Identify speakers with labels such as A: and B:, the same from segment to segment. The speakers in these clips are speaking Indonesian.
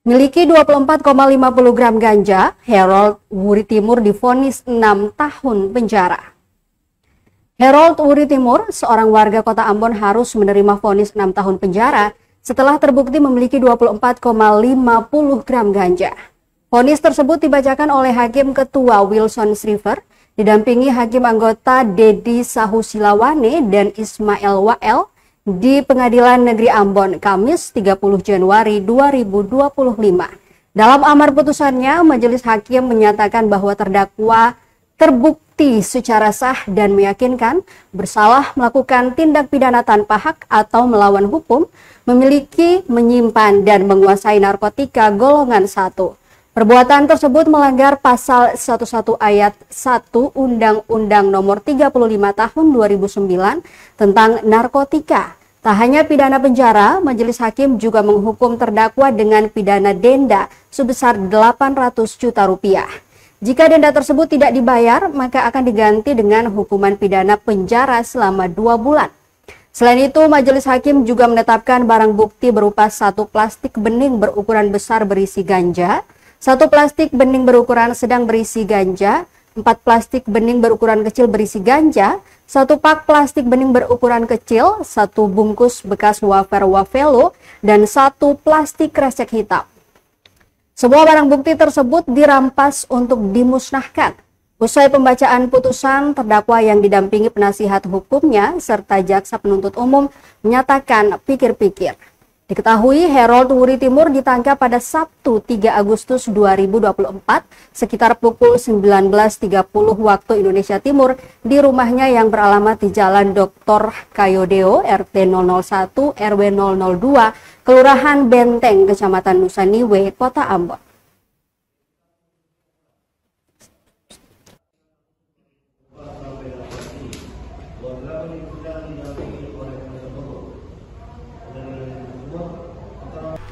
A: Miliki 24,50 gram ganja, Harold Wuri Timur divonis 6 tahun penjara. Harold Wuri Timur, seorang warga kota Ambon, harus menerima vonis 6 tahun penjara setelah terbukti memiliki 24,50 gram ganja. Vonis tersebut dibacakan oleh Hakim Ketua Wilson Shriver, didampingi Hakim anggota Dedi Sahusilawane dan Ismail Wael di Pengadilan Negeri Ambon, Kamis 30 Januari 2025. Dalam amar putusannya, majelis hakim menyatakan bahwa terdakwa terbukti secara sah dan meyakinkan bersalah melakukan tindak pidana tanpa hak atau melawan hukum, memiliki, menyimpan, dan menguasai narkotika golongan 1. Perbuatan tersebut melanggar pasal 11 ayat 1 Undang-Undang Nomor 35 Tahun 2009 tentang narkotika. Tak hanya pidana penjara, majelis hakim juga menghukum terdakwa dengan pidana denda sebesar 800 juta rupiah. Jika denda tersebut tidak dibayar, maka akan diganti dengan hukuman pidana penjara selama 2 bulan. Selain itu, majelis hakim juga menetapkan barang bukti berupa 1 plastik bening berukuran besar berisi ganja, 1 plastik bening berukuran sedang berisi ganja, 4 plastik bening berukuran kecil berisi ganja, 1 pak plastik bening berukuran kecil, 1 bungkus bekas wafer wafelo, dan 1 plastik kresek hitam. Semua barang bukti tersebut dirampas untuk dimusnahkan. Usai pembacaan putusan, terdakwa yang didampingi penasihat hukumnya serta jaksa penuntut umum menyatakan pikir-pikir. Diketahui Harold Wuri Timur ditangkap pada Sabtu 3 Agustus 2024 sekitar pukul 19.30 waktu Indonesia Timur di rumahnya yang beralamat di Jalan Dr. Kayodeo RT 001 RW 002 Kelurahan Benteng, Kecamatan Nusaniwe, Kota Ambon.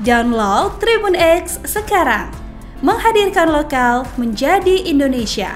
B: Download Tribun X sekarang, menghadirkan lokal menjadi Indonesia.